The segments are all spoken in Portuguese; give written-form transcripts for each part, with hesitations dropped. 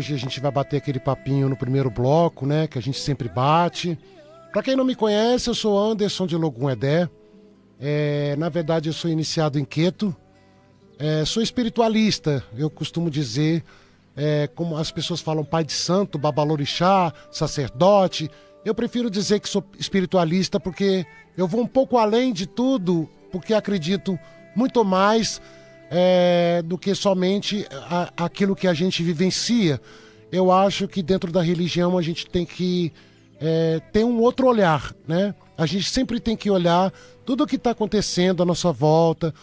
Hoje a gente vai bater aquele papinho no primeiro bloco, né? Que a gente sempre bate. Para quem não me conhece, eu sou Anderson de Logum Edé. Na verdade, eu sou iniciado em Queto. Sou espiritualista, eu costumo dizer, como as pessoas falam pai de santo, babalorixá, sacerdote. Eu prefiro dizer que sou espiritualista porque eu vou um pouco além de tudo, porque acredito muito mais do que somente aquilo que a gente vivencia. Eu acho que dentro da religião a gente tem que ter um outro olhar, né? A gente sempre tem que olhar tudo o que está acontecendo à nossa volta.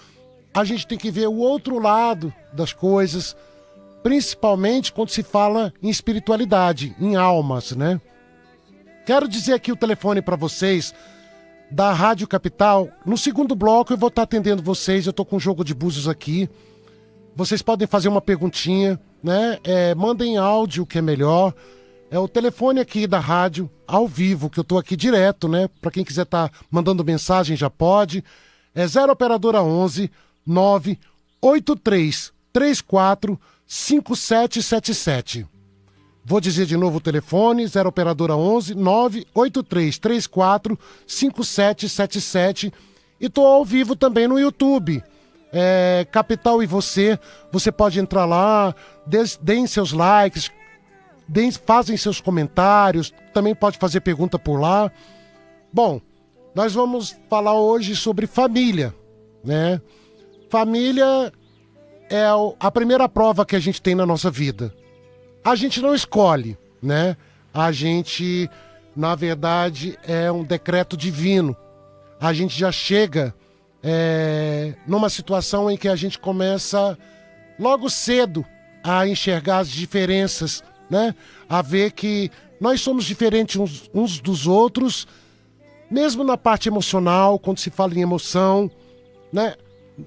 A gente tem que ver o outro lado das coisas, principalmente quando se fala em espiritualidade, em almas, né? Quero dizer aqui o telefone para vocês da Rádio Capital. No segundo bloco eu vou estar atendendo vocês, eu estou com um jogo de búzios aqui. Vocês podem fazer uma perguntinha, né? Mandem áudio, que é melhor. O telefone aqui da rádio, ao vivo, que eu estou aqui direto, né? Para quem quiser estar mandando mensagem já pode. 0 operadora 11 983 34 5777. Vou dizer de novo o telefone, 0 operadora 11 983 34 5777. E estou ao vivo também no YouTube. Capital e você pode entrar lá, deem seus likes, fazem seus comentários, também pode fazer pergunta por lá. Bom, nós vamos falar hoje sobre família, né? Família é a primeira prova que a gente tem na nossa vida. A gente não escolhe, né? A gente, na verdade, é um decreto divino. A gente já chega numa situação em que a gente começa logo cedo a enxergar as diferenças, né? A ver que nós somos diferentes uns dos outros, mesmo na parte emocional, quando se fala em emoção, né?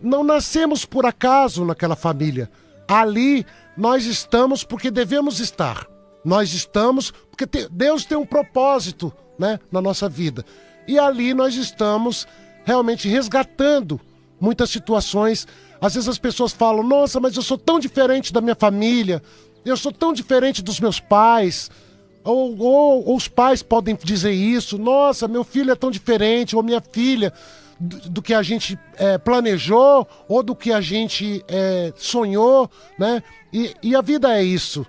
Não nascemos por acaso naquela família. Ali nós estamos porque devemos estar. Nós estamos porque Deus tem um propósito, né, na nossa vida. E ali nós estamos realmente resgatando muitas situações. Às vezes as pessoas falam, nossa, mas eu sou tão diferente da minha família, eu sou tão diferente dos meus pais. Ou os pais podem dizer isso, nossa, meu filho é tão diferente, ou minha filha, do que a gente planejou, ou do que a gente sonhou, né? E a vida é isso.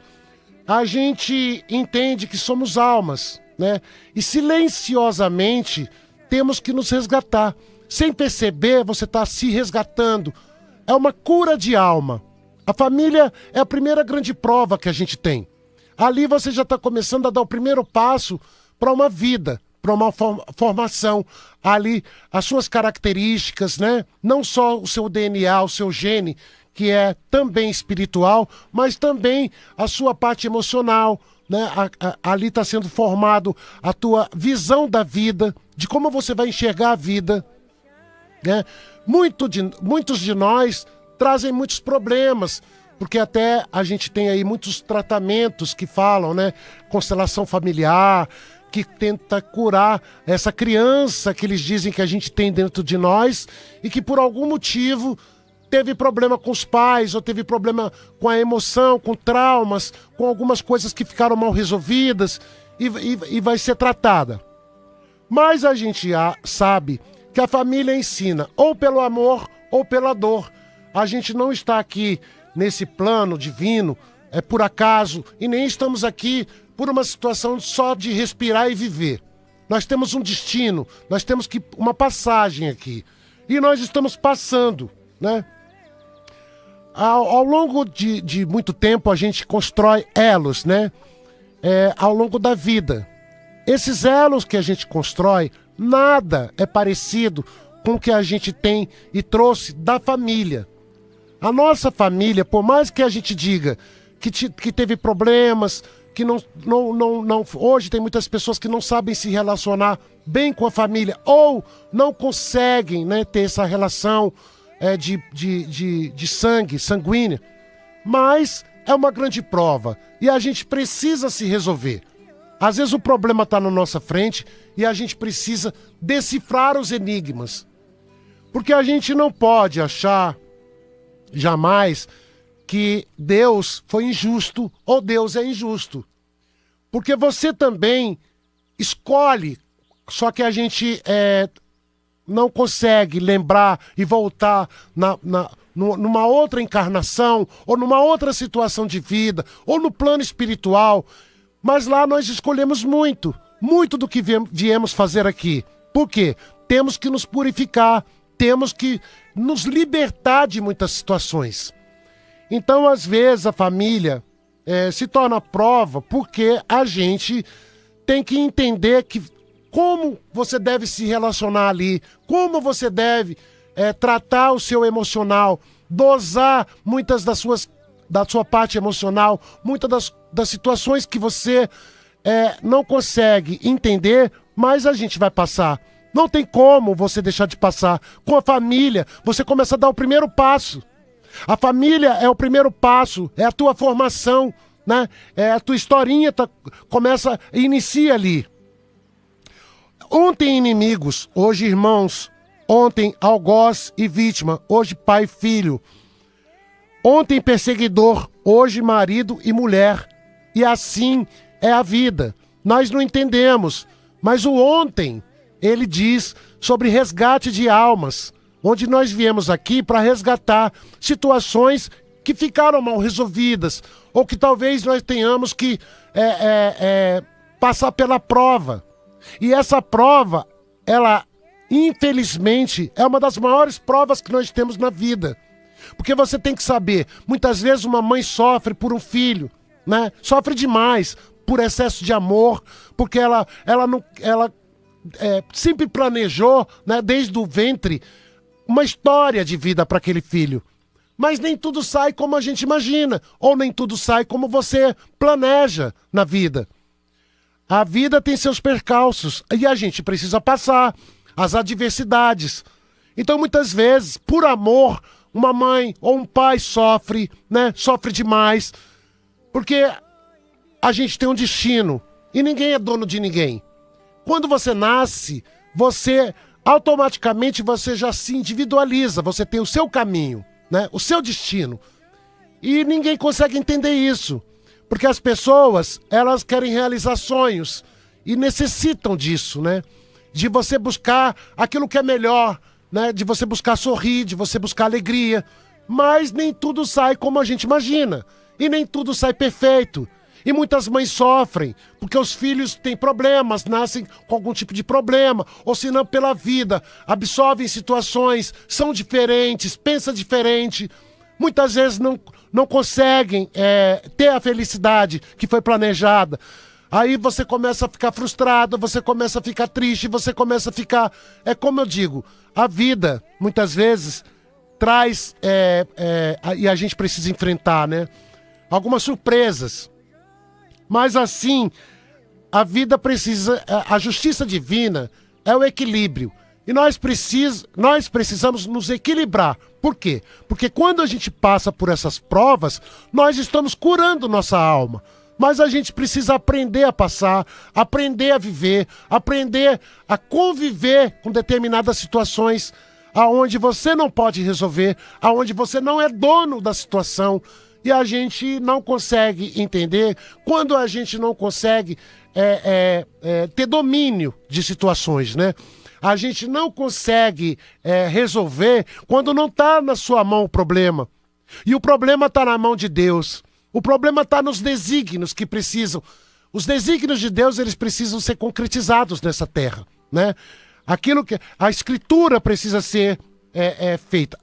A gente entende que somos almas, né? E silenciosamente temos que nos resgatar. Sem perceber, você está se resgatando. É uma cura de alma. A família é a primeira grande prova que a gente tem. Ali você já está começando a dar o primeiro passo para uma vida, para uma formação. Ali as suas características, né? Não só o seu DNA, o seu gene, que é também espiritual, mas também a sua parte emocional, né? Ali está sendo formado a tua visão da vida, de como você vai enxergar a vida, né? Muitos de nós trazem muitos problemas, porque até a gente tem aí muitos tratamentos que falam, né? Constelação familiar, que tenta curar essa criança que eles dizem que a gente tem dentro de nós e que por algum motivo teve problema com os pais, ou teve problema com a emoção, com traumas, com algumas coisas que ficaram mal resolvidas e vai ser tratada. Mas a gente sabe que a família ensina ou pelo amor ou pela dor. A gente não está aqui nesse plano divino por acaso e nem estamos aqui por uma situação só de respirar e viver. Nós temos um destino, nós temos uma passagem aqui. E nós estamos passando, né? Ao longo de muito tempo a gente constrói elos, né? Ao longo da vida. Esses elos que a gente constrói, nada é parecido com o que a gente tem e trouxe da família. A nossa família, por mais que a gente diga que teve problemas, que não, hoje tem muitas pessoas que não sabem se relacionar bem com a família ou não conseguem, né, ter essa relação de sangue, sanguínea, mas é uma grande prova e a gente precisa se resolver. Às vezes o problema está na nossa frente e a gente precisa decifrar os enigmas, porque a gente não pode achar jamais que Deus foi injusto ou Deus é injusto. Porque você também escolhe, só que a gente não consegue lembrar e voltar numa outra encarnação, ou numa outra situação de vida, ou no plano espiritual. Mas lá nós escolhemos muito do que viemos fazer aqui. Por quê? Temos que nos purificar, temos que nos libertar de muitas situações. Então, às vezes, a família se torna prova porque a gente tem que entender como você deve se relacionar ali, como você deve tratar o seu emocional, dosar muitas da sua parte emocional, muitas das situações que você não consegue entender, mas a gente vai passar. Não tem como você deixar de passar. Com a família, você começa a dar o primeiro passo. A família é o primeiro passo, é a tua formação, né? A tua historinha inicia ali. Ontem inimigos, hoje irmãos. Ontem algoz e vítima, hoje pai e filho. Ontem perseguidor, hoje marido e mulher. E assim é a vida. Nós não entendemos, mas o ontem, ele diz sobre resgate de almas, onde nós viemos aqui para resgatar situações que ficaram mal resolvidas, ou que talvez nós tenhamos que passar pela prova. E essa prova, ela, infelizmente, é uma das maiores provas que nós temos na vida. Porque você tem que saber, muitas vezes uma mãe sofre por um filho, né? Sofre demais por excesso de amor, porque ela sempre planejou, né, desde o ventre, uma história de vida para aquele filho. Mas nem tudo sai como a gente imagina, ou nem tudo sai como você planeja na vida. A vida tem seus percalços e a gente precisa passar as adversidades. Então, muitas vezes, por amor, uma mãe ou um pai sofre, né? Sofre demais, porque a gente tem um destino e ninguém é dono de ninguém. Quando você nasce, automaticamente você já se individualiza, você tem o seu caminho, né? O seu destino. E ninguém consegue entender isso, porque as pessoas, elas querem realizar sonhos e necessitam disso, né? De você buscar aquilo que é melhor, né? De você buscar sorrir, de você buscar alegria, mas nem tudo sai como a gente imagina, e nem tudo sai perfeito. E muitas mães sofrem, porque os filhos têm problemas, nascem com algum tipo de problema, ou se não pela vida, absorvem situações, são diferentes, pensam diferente. Muitas vezes não conseguem ter a felicidade que foi planejada. Aí você começa a ficar frustrado, você começa a ficar triste, você começa a ficar... como eu digo, a vida, muitas vezes, traz, e a gente precisa enfrentar, né? Algumas surpresas. Mas assim, a vida precisa, a justiça divina é o equilíbrio. E nós precisamos nos equilibrar. Por quê? Porque quando a gente passa por essas provas, nós estamos curando nossa alma. Mas a gente precisa aprender a passar, aprender a viver, aprender a conviver com determinadas situações aonde você não pode resolver, aonde você não é dono da situação. E a gente não consegue entender quando a gente não consegue ter domínio de situações, né? A gente não consegue resolver quando não está na sua mão o problema. E o problema está na mão de Deus. O problema está nos desígnios que precisam. Os desígnios de Deus, eles precisam ser concretizados nessa terra, né? Aquilo que a escritura precisa ser feita.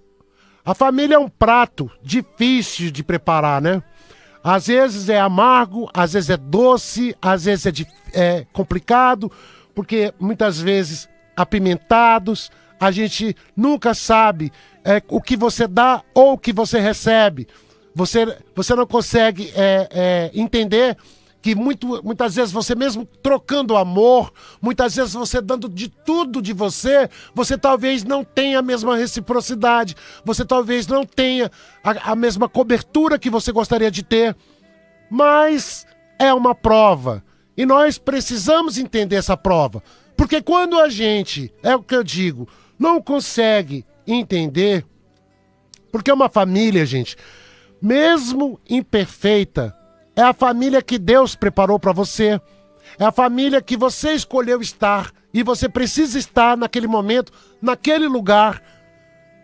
A família é um prato difícil de preparar, né? Às vezes é amargo, às vezes é doce, às vezes é complicado, porque muitas vezes apimentados, a gente nunca sabe o que você dá ou o que você recebe. Você não consegue entender que muitas vezes você mesmo trocando amor, muitas vezes você dando de tudo de você talvez não tenha a mesma reciprocidade, você talvez não tenha a mesma cobertura que você gostaria de ter, mas é uma prova. E nós precisamos entender essa prova, porque quando a gente, é o que eu digo, não consegue entender, porque uma família, gente, mesmo imperfeita, é a família que Deus preparou para você. É a família que você escolheu estar. E você precisa estar naquele momento, naquele lugar.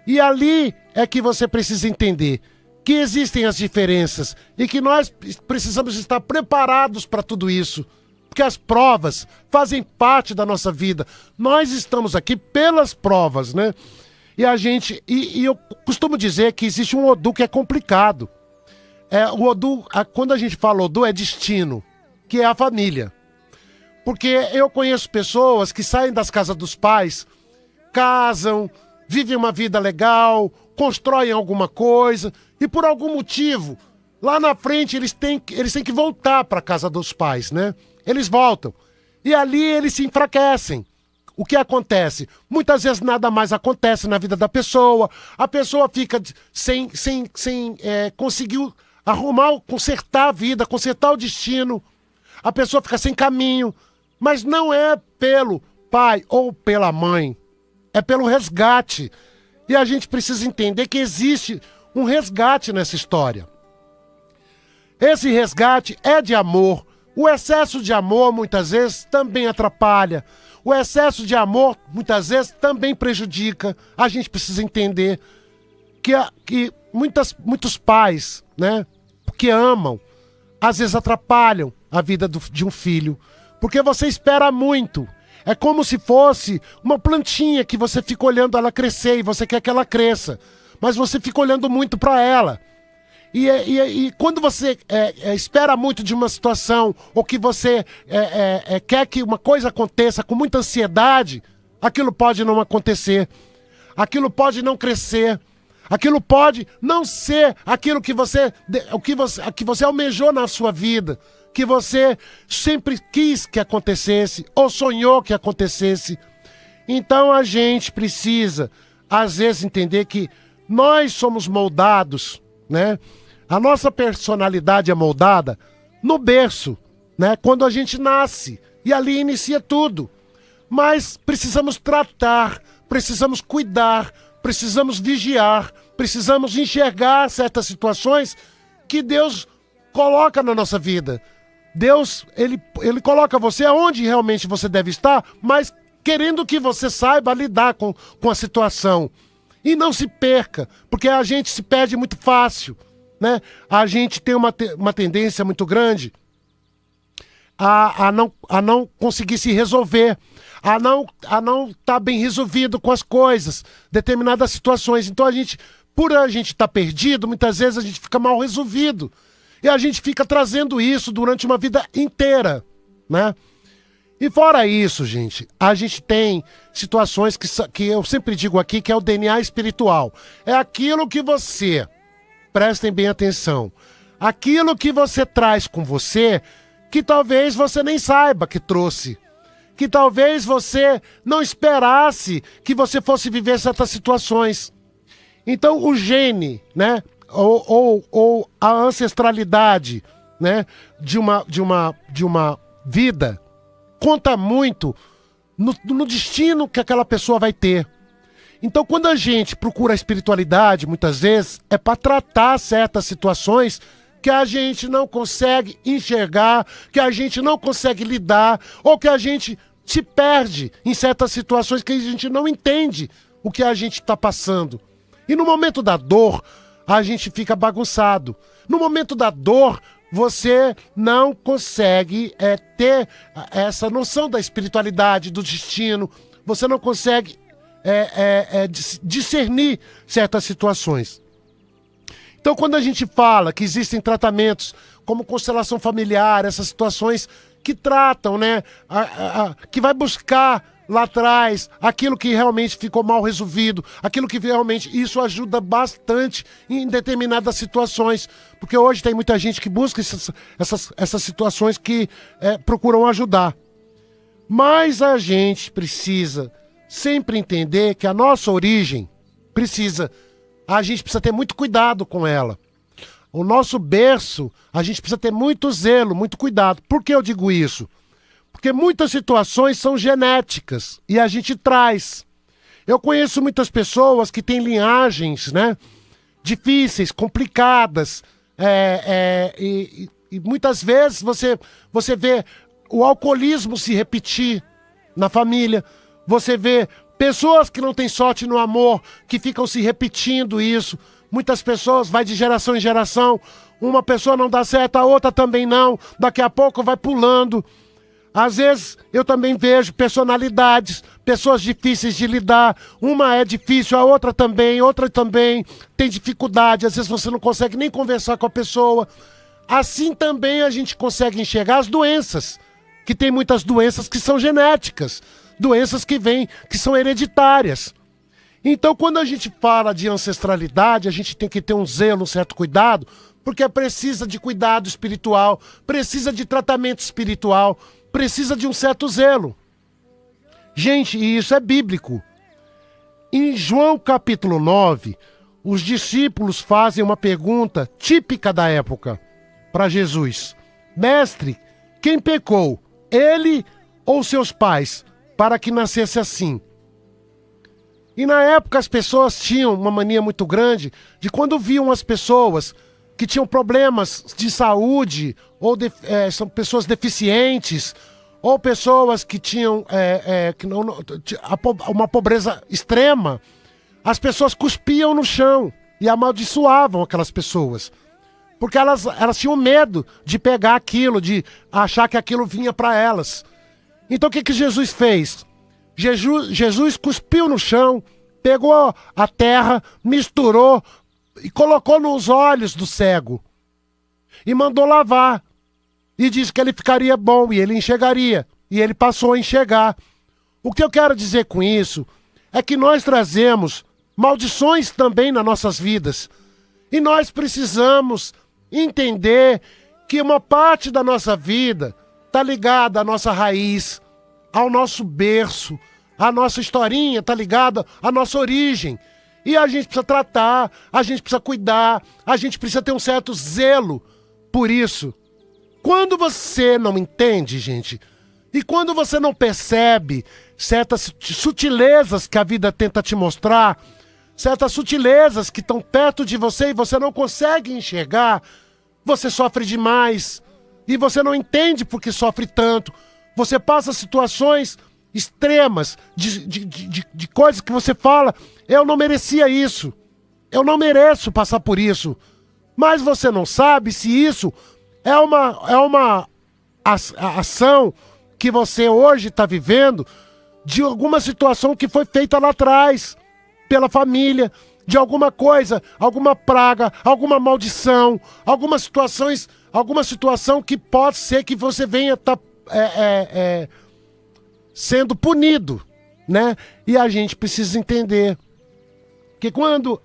E ali é que você precisa entender que existem as diferenças e que nós precisamos estar preparados para tudo isso. Porque as provas fazem parte da nossa vida. Nós estamos aqui pelas provas, né? E eu costumo dizer que existe um Odu que é complicado. O Odu, quando a gente fala Odu, é destino, que é a família. Porque eu conheço pessoas que saem das casas dos pais, casam, vivem uma vida legal, constroem alguma coisa, e por algum motivo, lá na frente eles têm que voltar para a casa dos pais, né? Eles voltam. E ali eles se enfraquecem. O que acontece? Muitas vezes nada mais acontece na vida da pessoa, a pessoa fica sem conseguir arrumar, consertar a vida, consertar o destino, a pessoa fica sem caminho, mas não é pelo pai ou pela mãe, é pelo resgate. E a gente precisa entender que existe um resgate nessa história. Esse resgate é de amor. O excesso de amor muitas vezes também atrapalha. O excesso de amor muitas vezes também prejudica. A gente precisa entender que muitos pais, né, que amam, às vezes atrapalham a vida de um filho. Porque você espera muito. É como se fosse uma plantinha que você fica olhando ela crescer e você quer que ela cresça. Mas você fica olhando muito para ela. E quando você espera muito de uma situação, ou que você quer que uma coisa aconteça com muita ansiedade, aquilo pode não acontecer, aquilo pode não crescer, aquilo pode não ser aquilo que você almejou na sua vida, que você sempre quis que acontecesse, ou sonhou que acontecesse. Então a gente precisa, às vezes, entender que nós somos moldados, né? A nossa personalidade é moldada no berço, né? Quando a gente nasce, e ali inicia tudo. Mas precisamos tratar, precisamos cuidar, precisamos vigiar, precisamos enxergar certas situações que Deus coloca na nossa vida. Deus, ele coloca você onde realmente você deve estar, mas querendo que você saiba lidar com a situação. E não se perca, porque a gente se perde muito fácil, né? A gente tem uma tendência muito grande a não conseguir se resolver, a não estar bem resolvido com as coisas, determinadas situações. Então por a gente estar perdido, muitas vezes a gente fica mal resolvido. E a gente fica trazendo isso durante uma vida inteira, né? E fora isso, gente, a gente tem situações que eu sempre digo aqui, que é o DNA espiritual. É aquilo que você, prestem bem atenção, aquilo que você traz com você, que talvez você nem saiba que trouxe, que talvez você não esperasse que você fosse viver certas situações. Então o gene, né, ou a ancestralidade, né, de uma vida conta muito no destino que aquela pessoa vai ter. Então, quando a gente procura a espiritualidade, muitas vezes, é para tratar certas situações que a gente não consegue enxergar, que a gente não consegue lidar, ou que a gente se perde em certas situações que a gente não entende o que a gente está passando. E no momento da dor, a gente fica bagunçado. No momento da dor, você não consegue ter essa noção da espiritualidade, do destino. Você não consegue discernir certas situações. Então, quando a gente fala que existem tratamentos como constelação familiar, essas situações que tratam, né, que vai buscar lá atrás aquilo que realmente ficou mal resolvido, aquilo que realmente, isso ajuda bastante em determinadas situações, porque hoje tem muita gente que busca essas situações que procuram ajudar. Mas a gente precisa sempre entender que a nossa origem a gente precisa ter muito cuidado com ela. O nosso berço, a gente precisa ter muito zelo, muito cuidado. Por que eu digo isso? Porque muitas situações são genéticas e a gente traz. Eu conheço muitas pessoas que têm linhagens, né, difíceis, complicadas, e muitas vezes você vê o alcoolismo se repetir na família, você vê pessoas que não têm sorte no amor, que ficam se repetindo isso. Muitas pessoas, vai de geração em geração, uma pessoa não dá certo, a outra também não, daqui a pouco vai pulando. Às vezes eu também vejo personalidades, pessoas difíceis de lidar, uma é difícil, a outra também tem dificuldade, às vezes você não consegue nem conversar com a pessoa. Assim também a gente consegue enxergar as doenças, que tem muitas doenças que são genéticas, doenças que são hereditárias. Então, quando a gente fala de ancestralidade, a gente tem que ter um zelo, um certo cuidado, porque precisa de cuidado espiritual, precisa de tratamento espiritual, precisa de um certo zelo. Gente, e isso é bíblico. Em João capítulo 9, os discípulos fazem uma pergunta típica da época para Jesus. Mestre, quem pecou, ele ou seus pais, para que nascesse assim? E na época as pessoas tinham uma mania muito grande de quando viam as pessoas que tinham problemas de saúde, ou são pessoas deficientes, ou pessoas que tinham uma pobreza extrema, as pessoas cuspiam no chão e amaldiçoavam aquelas pessoas. Porque elas tinham medo de pegar aquilo, de achar que aquilo vinha para elas. Então o que Jesus fez? Jesus cuspiu no chão, pegou a terra, misturou e colocou nos olhos do cego. E mandou lavar. E disse que ele ficaria bom e ele enxergaria. E ele passou a enxergar. O que eu quero dizer com isso é que nós trazemos maldições também nas nossas vidas. E nós precisamos entender que uma parte da nossa vida está ligada à nossa raiz, ao nosso berço, a nossa historinha está ligada à nossa origem. E a gente precisa tratar, a gente precisa cuidar, a gente precisa ter um certo zelo por isso. Quando você não entende, gente, e quando você não percebe certas sutilezas que a vida tenta te mostrar, certas sutilezas que estão perto de você e você não consegue enxergar, você sofre demais. E você não entende por que sofre tanto. Você passa situações extremas de coisas que você fala, eu não merecia isso, eu não mereço passar por isso. Mas você não sabe se isso é uma ação que você hoje está vivendo de alguma situação que foi feita lá atrás, pela família, de alguma coisa, alguma praga, alguma maldição, alguma situação que pode ser que você venha estar sendo punido, né? E a gente precisa entender que quando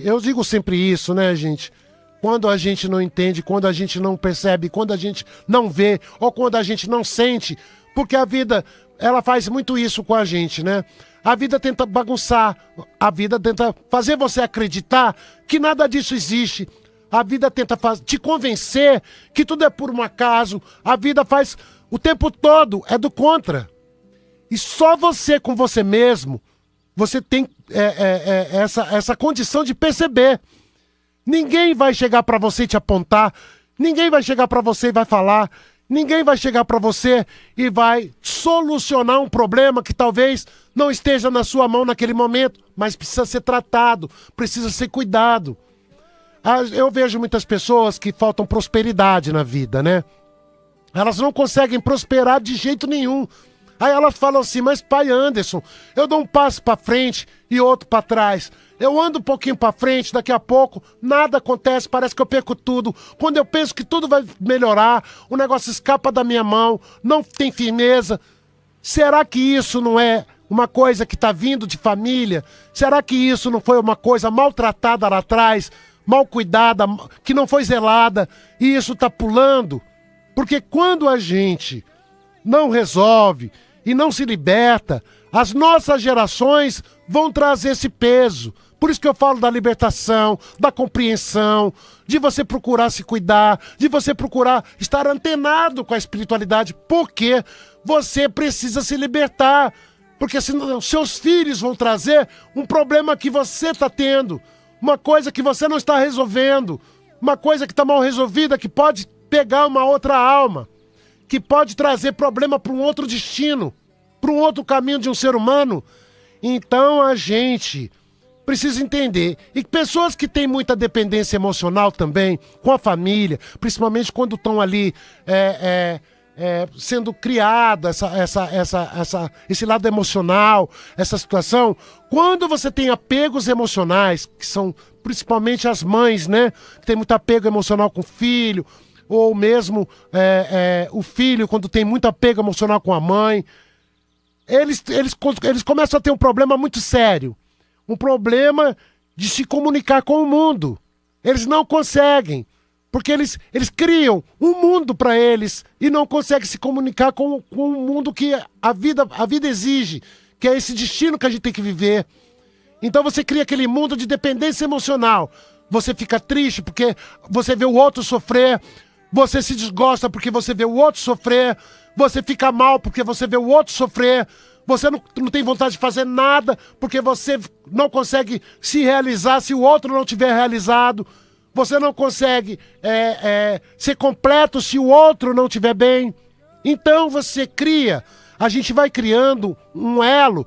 eu digo sempre isso, né, gente? Quando a gente não entende, quando a gente não percebe, quando a gente não vê, ou quando a gente não sente, porque a vida, ela faz muito isso com a gente, né? A vida tenta bagunçar, a vida tenta fazer você acreditar que nada disso existe. A vida tenta te convencer que tudo é por um acaso. A vida faz o tempo todo, é do contra. E só você com você mesmo, você tem essa condição de perceber. Ninguém vai chegar para você e te apontar. Ninguém vai chegar para você e vai falar. Ninguém vai chegar para você e vai solucionar um problema que talvez não esteja na sua mão naquele momento, mas precisa ser tratado, precisa ser cuidado. Eu vejo muitas pessoas que faltam prosperidade na vida, né? Elas não conseguem prosperar de jeito nenhum. Aí elas falam assim, mas pai Anderson, eu dou um passo para frente e outro para trás. Eu ando um pouquinho para frente, daqui a pouco nada acontece, parece que eu perco tudo. Quando eu penso que tudo vai melhorar, o negócio escapa da minha mão, não tem firmeza. Será que isso não é uma coisa que está vindo de família? Será que isso não foi uma coisa maltratada lá atrás, mal cuidada, que não foi zelada, e isso está pulando? Porque quando a gente não resolve e não se liberta, as nossas gerações vão trazer esse peso. Por isso que eu falo da libertação, da compreensão, de você procurar se cuidar, de você procurar estar antenado com a espiritualidade, porque você precisa se libertar. Porque senão seus filhos vão trazer um problema que você está tendo, uma coisa que você não está resolvendo, uma coisa que está mal resolvida, que pode pegar uma outra alma, que pode trazer problema para um outro destino, para um outro caminho de um ser humano. Então a gente precisa entender. E pessoas que têm muita dependência emocional também, com a família, principalmente quando estão ali sendo criado esse lado emocional, essa situação. Quando você tem apegos emocionais, que são principalmente as mães, né? Que tem muito apego emocional com o filho, ou mesmo o filho, quando tem muito apego emocional com a mãe, eles começam a ter um problema muito sério. Um problema de se comunicar com o mundo. Eles não conseguem, porque eles criam um mundo para eles e não conseguem se comunicar com o mundo que a vida exige, que é esse destino que a gente tem que viver. Então você cria aquele mundo de dependência emocional. Você fica triste porque você vê o outro sofrer, você se desgosta porque você vê o outro sofrer, você fica mal porque você vê o outro sofrer, você não tem vontade de fazer nada porque você não consegue se realizar se o outro não tiver realizado. Você não consegue ser completo se o outro não estiver bem. Então você cria, a gente vai criando um elo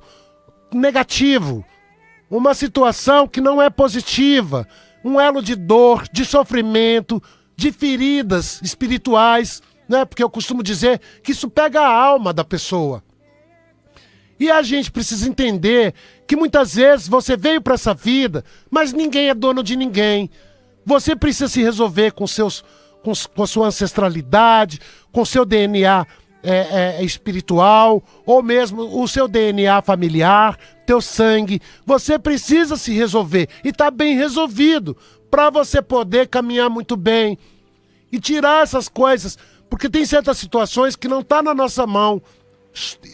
negativo, uma situação que não é positiva, um elo de dor, de sofrimento, de feridas espirituais, né? Porque eu costumo dizer que isso pega a alma da pessoa. E a gente precisa entender que muitas vezes você veio para essa vida, mas ninguém é dono de ninguém. Você precisa se resolver com a sua ancestralidade, com o seu DNA espiritual, ou mesmo o seu DNA familiar, teu sangue. Você precisa se resolver e tá bem resolvido para você poder caminhar muito bem e tirar essas coisas, porque tem certas situações que não tá na nossa mão.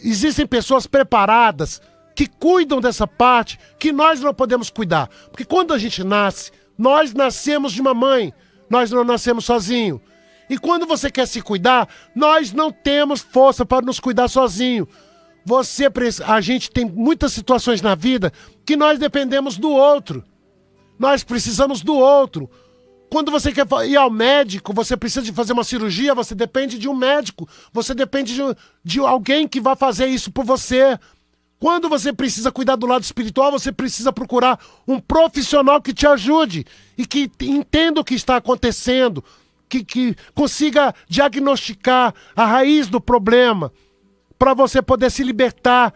Existem pessoas preparadas que cuidam dessa parte que nós não podemos cuidar. Porque quando a gente nasce, nós nascemos de uma mãe, nós não nascemos sozinhos. E quando você quer se cuidar, nós não temos força para nos cuidar sozinho. A gente tem muitas situações na vida que nós dependemos do outro. Nós precisamos do outro. Quando você quer ir ao médico, você precisa de fazer uma cirurgia, você depende de um médico. Você depende de alguém que vai fazer isso por você. Quando você precisa cuidar do lado espiritual, você precisa procurar um profissional que te ajude e que entenda o que está acontecendo, que consiga diagnosticar a raiz do problema para você poder se libertar.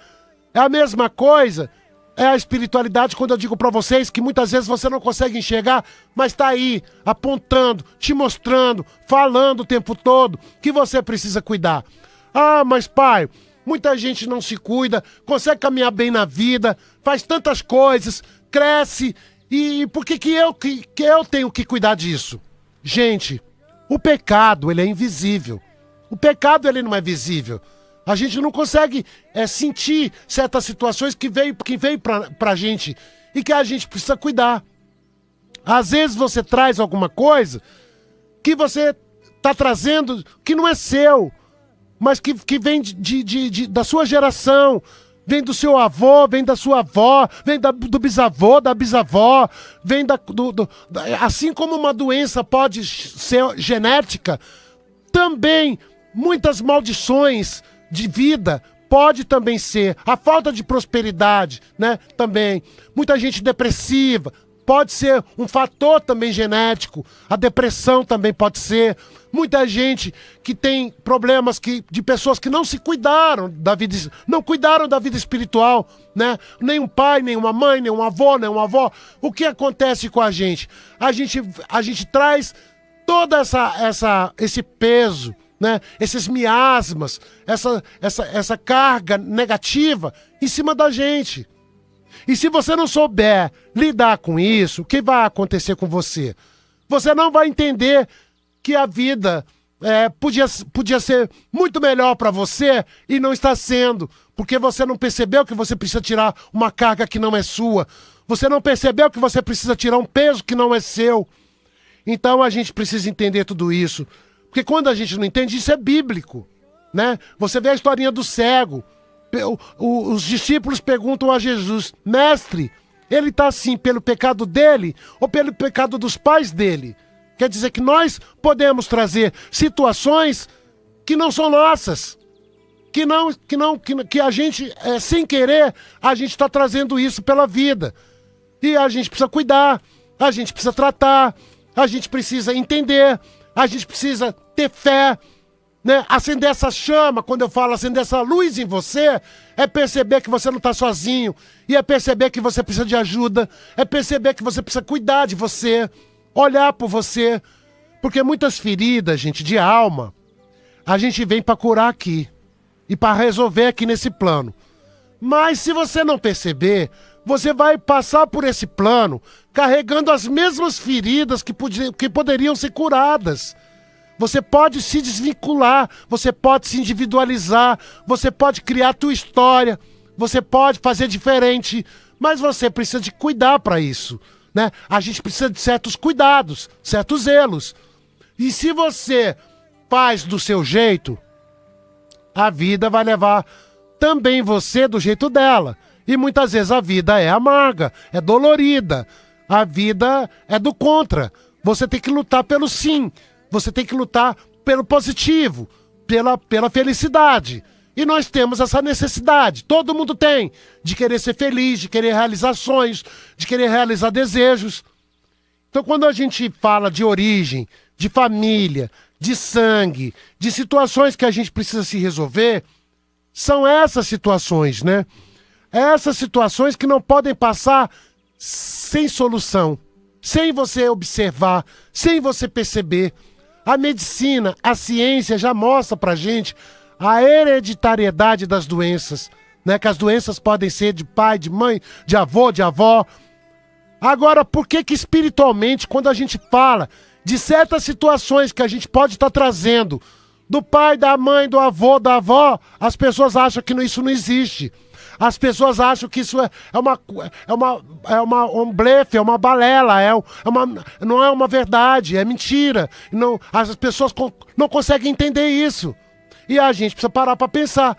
É a mesma coisa. É a espiritualidade quando eu digo para vocês que muitas vezes você não consegue enxergar, mas está aí, apontando, te mostrando, falando o tempo todo que você precisa cuidar. Ah, mas pai, muita gente não se cuida, consegue caminhar bem na vida, faz tantas coisas, cresce, e por que eu tenho que cuidar disso? Gente, o pecado, ele é invisível. O pecado, ele não é visível. A gente não consegue sentir certas situações que veio pra gente e que a gente precisa cuidar. Às vezes você traz alguma coisa que você está trazendo que não é seu, mas que vem da sua geração, vem do seu avô, vem da sua avó, vem do bisavô, da bisavó, vem assim como uma doença pode ser genética, também muitas maldições de vida pode também ser. A falta de prosperidade, né? Também. Muita gente depressiva. Pode ser um fator também genético. A depressão também pode ser. Muita gente que tem problemas de pessoas que não se cuidaram da vida, não cuidaram da vida espiritual, né? Nem um pai, nem uma mãe, nem um avô, nem uma avó. O que acontece com a gente? A gente traz toda esse peso, né? Esses miasmas, essa carga negativa em cima da gente. E se você não souber lidar com isso, o que vai acontecer com você? Você não vai entender que a vida podia ser muito melhor para você e não está sendo, porque você não percebeu que você precisa tirar uma carga que não é sua. Você não percebeu que você precisa tirar um peso que não é seu. Então a gente precisa entender tudo isso. Porque quando a gente não entende, isso é bíblico, né? Você vê a historinha do cego. Os discípulos perguntam a Jesus: mestre, Ele está assim pelo pecado dele ou pelo pecado dos pais dele. Quer dizer que nós podemos trazer situações que não são nossas. Que a gente, sem querer, a gente está trazendo isso pela vida. E a gente precisa cuidar, a gente precisa tratar, a gente precisa entender, a gente precisa ter fé, né? Acender essa chama, quando eu falo acender essa luz em você, é perceber que você não está sozinho, e é perceber que você precisa de ajuda, é perceber que você precisa cuidar de você, olhar por você, porque muitas feridas, gente, de alma, a gente vem para curar aqui. E para resolver aqui nesse plano. Mas se você não perceber, você vai passar por esse plano carregando as mesmas feridas que poderiam ser curadas. Você pode se desvincular, você pode se individualizar, você pode criar a tua história, você pode fazer diferente, mas você precisa de cuidar para isso, né? A gente precisa de certos cuidados, certos zelos. E se você faz do seu jeito, a vida vai levar também você do jeito dela. E muitas vezes a vida é amarga, é dolorida. A vida é do contra. Você tem que lutar pelo sim. Você tem que lutar pelo positivo, pela felicidade. E nós temos essa necessidade, todo mundo tem, de querer ser feliz, de querer realizar sonhos, de querer realizar desejos. Então quando a gente fala de origem, de família, de sangue, de situações que a gente precisa se resolver, são essas situações, né? Essas situações que não podem passar sem solução, sem você observar, sem você perceber. A medicina, a ciência já mostra pra gente a hereditariedade das doenças, né? Que as doenças podem ser de pai, de mãe, de avô, de avó. Agora, por que espiritualmente, quando a gente fala de certas situações que a gente pode estar trazendo do pai, da mãe, do avô, da avó, as pessoas acham que isso não existe. As pessoas acham que isso um blefe, é uma balela, não é uma verdade, é mentira. Não, as pessoas não conseguem entender isso. E a gente precisa parar para pensar.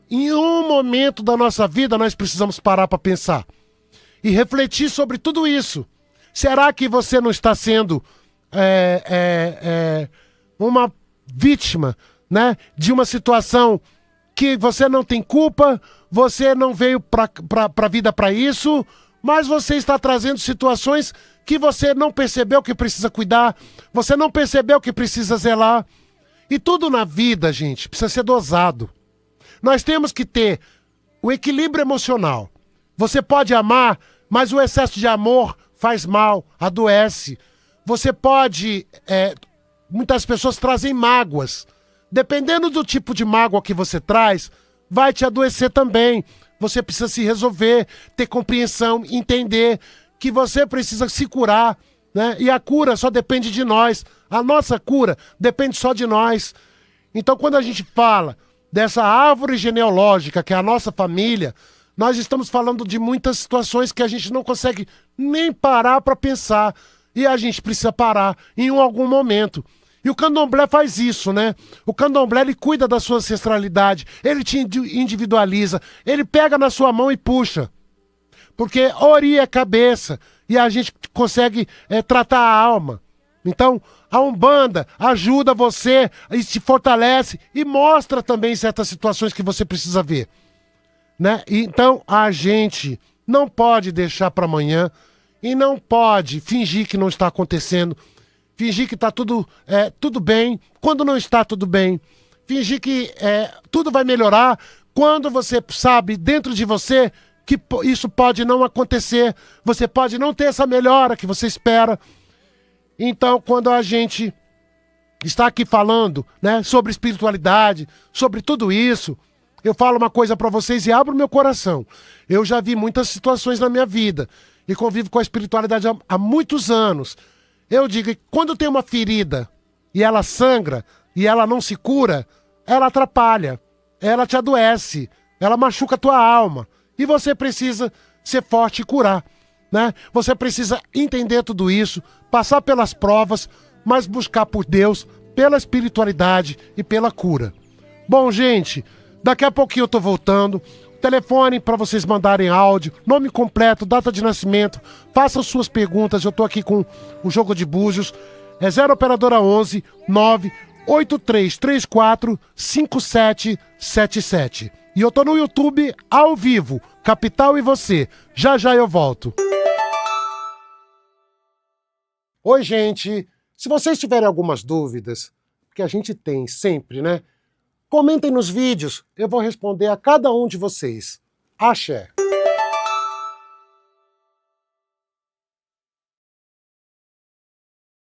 Em um momento da nossa vida, nós precisamos parar para pensar e refletir sobre tudo isso. Será que você não está sendo uma vítima, né, de uma situação que você não tem culpa, você não veio para a vida para isso, mas você está trazendo situações que você não percebeu que precisa cuidar, você não percebeu que precisa zelar. E tudo na vida, gente, precisa ser dosado. Nós temos que ter o equilíbrio emocional. Você pode amar, mas o excesso de amor faz mal, adoece. Você pode... muitas pessoas trazem mágoas. Dependendo do tipo de mágoa que você traz, vai te adoecer também. Você precisa se resolver, ter compreensão, entender que você precisa se curar, né? E a cura só depende de nós. A nossa cura depende só de nós. Então, quando a gente fala dessa árvore genealógica, que é a nossa família, nós estamos falando de muitas situações que a gente não consegue nem parar para pensar. E a gente precisa parar em algum momento. E o candomblé faz isso, né? O candomblé, ele cuida da sua ancestralidade, ele te individualiza, ele pega na sua mão e puxa. Porque ori é cabeça e a gente consegue tratar a alma. Então, a Umbanda ajuda você e te fortalece e mostra também certas situações que você precisa ver, né? Então, a gente não pode deixar para amanhã e não pode fingir que não está acontecendo, fingir que está tudo bem quando não está tudo bem, fingir que tudo vai melhorar quando você sabe dentro de você que isso pode não acontecer, você pode não ter essa melhora que você espera. Então, quando a gente está aqui falando, né, sobre espiritualidade, sobre tudo isso, eu falo uma coisa para vocês e abro meu coração. Eu já vi muitas situações na minha vida e convivo com a espiritualidade há muitos anos. Eu digo que quando tem uma ferida e ela sangra e ela não se cura, ela atrapalha, ela te adoece, ela machuca a tua alma. E você precisa ser forte e curar, né? Você precisa entender tudo isso, passar pelas provas, mas buscar por Deus, pela espiritualidade e pela cura. Bom, gente, daqui a pouquinho eu tô voltando. O Telefone para vocês mandarem áudio, nome completo, data de nascimento, façam suas perguntas. Eu tô aqui com o Jogo de Búzios. É 0 operadora 11 98334 5777. E eu tô no YouTube ao vivo, Capital e Você. Já já eu volto. Oi, gente. Se vocês tiverem algumas dúvidas, que a gente tem sempre, né? Comentem nos vídeos, eu vou responder a cada um de vocês. Axé.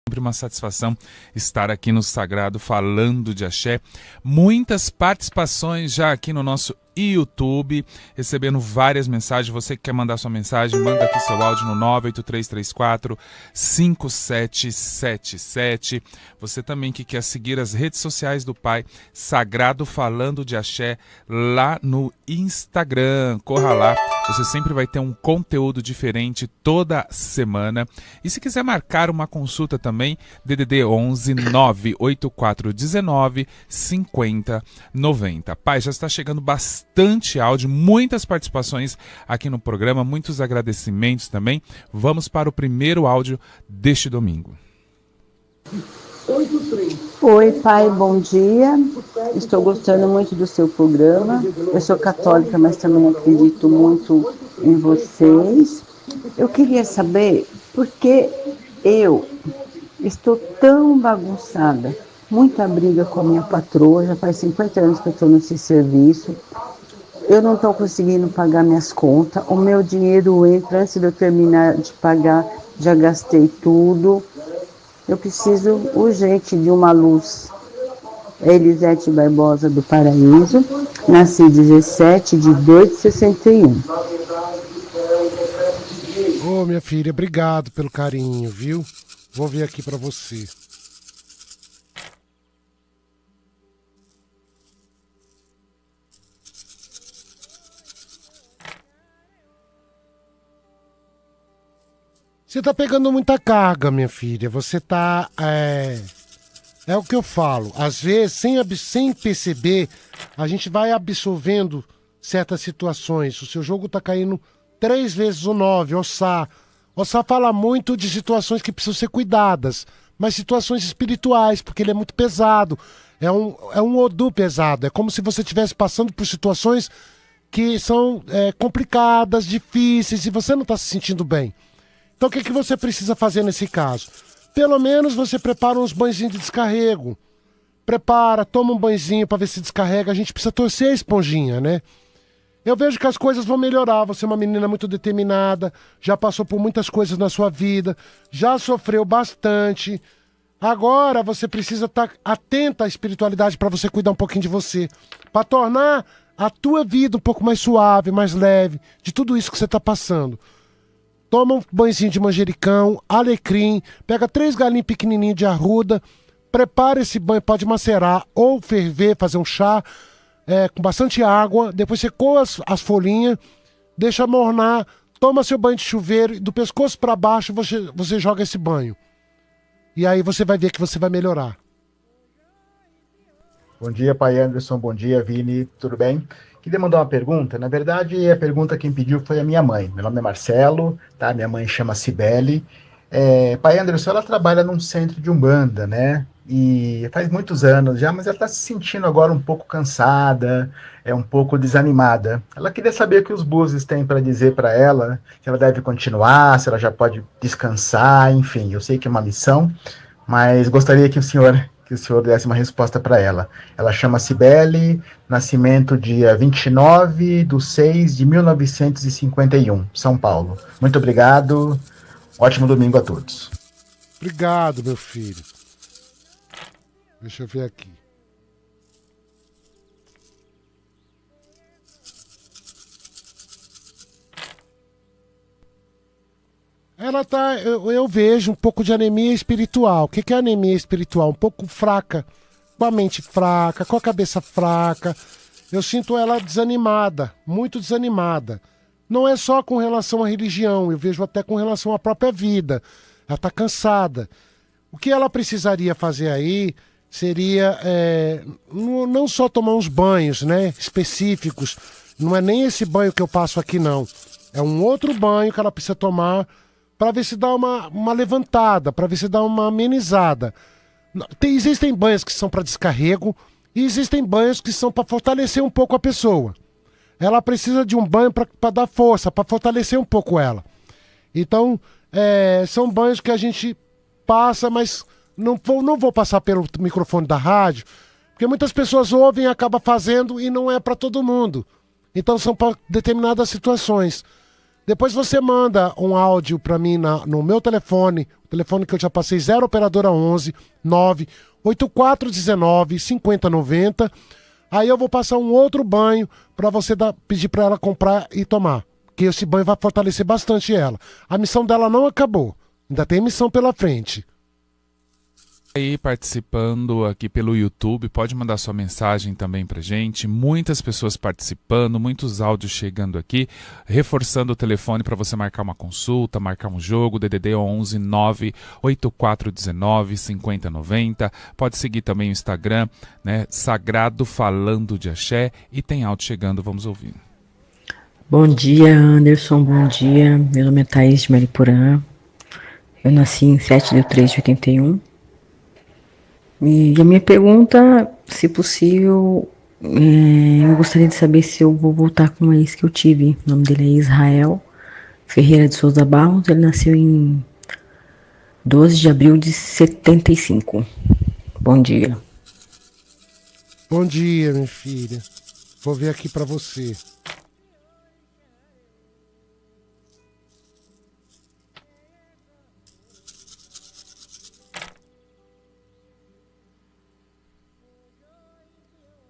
Sempre uma satisfação estar aqui no Sagrado falando de axé. Muitas participações já aqui no nosso YouTube, recebendo várias mensagens. Você que quer mandar sua mensagem, manda aqui seu áudio no 98334 5777. Você também que quer seguir as redes sociais do Pai Sagrado Falando de Axé lá no Instagram, corra lá. Você sempre vai ter um conteúdo diferente toda semana. E se quiser marcar uma consulta também, DDD 11 98419 5090. Pai, já está chegando bastante áudio, muitas participações aqui no programa, muitos agradecimentos também. Vamos para o primeiro áudio deste domingo. Oi, pai, bom dia. Estou gostando muito do seu programa. Eu sou católica, mas também acredito muito em vocês. Eu queria saber por que eu estou tão bagunçada. Muita briga com a minha patroa, já faz 50 anos que eu estou nesse serviço. Eu não estou conseguindo pagar minhas contas. O meu dinheiro entra antes de eu terminar de pagar, já gastei tudo. Eu preciso urgente de uma luz. Elisete Barbosa do Paraíso, nasci 17 de 2 de 61. Ô, minha filha, obrigado pelo carinho, viu? Vou vir aqui pra você. Você tá pegando muita carga, minha filha. Você tá... É o que eu falo. Às vezes, sem perceber, a gente vai absorvendo certas situações. O seu jogo tá caindo 3 vezes o 9, Ossá. Ossá fala muito de situações que precisam ser cuidadas, mas situações espirituais, porque ele é muito pesado. É um Odu pesado. É como se você estivesse passando por situações que são complicadas, difíceis, e você não tá se sentindo bem. Então o que você precisa fazer nesse caso? Pelo menos você prepara uns banhozinhos de descarrego. Prepara, toma um banhozinho para ver se descarrega. A gente precisa torcer a esponjinha, né? Eu vejo que as coisas vão melhorar. Você é uma menina muito determinada, já passou por muitas coisas na sua vida, já sofreu bastante. Agora você precisa estar atenta à espiritualidade para você cuidar um pouquinho de você. Para tornar a tua vida um pouco mais suave, mais leve, de tudo isso que você está passando. Toma um banhozinho de manjericão, alecrim, pega 3 galinhos pequenininhos de arruda, prepara esse banho, pode macerar ou ferver, fazer um chá com bastante água, depois você coa as folhinhas, deixa mornar, toma seu banho de chuveiro e do pescoço para baixo você joga esse banho. E aí você vai ver que você vai melhorar. Bom dia, pai Anderson, bom dia, Vini, tudo bem? Queria mandar uma pergunta. Na verdade, a pergunta quem pediu foi a minha mãe. Meu nome é Marcelo, tá? Minha mãe chama Cibele. Pai Anderson, ela trabalha num centro de Umbanda, né? E faz muitos anos já, mas ela está se sentindo agora um pouco cansada, um pouco desanimada. Ela queria saber o que os búzios têm para dizer para ela, se ela deve continuar, se ela já pode descansar, enfim. Eu sei que é uma missão, mas gostaria que o senhor desse uma resposta para ela. Ela chama Cibele, nascimento dia 29/6/1951, São Paulo. Muito obrigado, ótimo domingo a todos. Obrigado, meu filho. Deixa eu ver aqui. Ela tá, eu vejo um pouco de anemia espiritual. O que é anemia espiritual? Um pouco fraca, com a mente fraca, com a cabeça fraca. Eu sinto ela desanimada, muito desanimada. Não é só com relação à religião, eu vejo até com relação à própria vida. Ela está cansada. O que ela precisaria fazer aí seria não só tomar uns banhos, né, específicos Não é nem esse banho que eu passo aqui, não. É um outro banho que ela precisa tomar para ver se dá uma levantada, para ver se dá uma amenizada. Existem banhos que são para descarrego e existem banhos que são para fortalecer um pouco a pessoa. Ela precisa de um banho para dar força, para fortalecer um pouco ela. Então, são banhos que a gente passa, mas não vou passar pelo microfone da rádio, porque muitas pessoas ouvem e acabam fazendo e não é para todo mundo. Então, são para determinadas situações. Depois você manda um áudio para mim no meu telefone, o telefone que eu já passei, 0 operadora 11 98419 5090. Aí eu vou passar um outro banho para você pedir para ela comprar e tomar. Que esse banho vai fortalecer bastante ela. A missão dela não acabou. Ainda tem missão pela frente. Aí participando aqui pelo YouTube, pode mandar sua mensagem também pra gente. Muitas pessoas participando, muitos áudios chegando aqui, reforçando o telefone para você marcar uma consulta, marcar um jogo, DDD 11 98419 5090. Pode seguir também o Instagram, né? Sagrado Falando de Axé, e tem áudio chegando, vamos ouvir. Bom dia, Anderson, bom dia. Meu nome é Thaís de Mariporã. Eu nasci em 7/3/81. E a minha pergunta, se possível, eu gostaria de saber se eu vou voltar com o ex que eu tive. O nome dele é Israel Ferreira de Souza Barros. Ele nasceu em 12 de abril de 75. Bom dia. Bom dia, minha filha. Vou ver aqui pra você.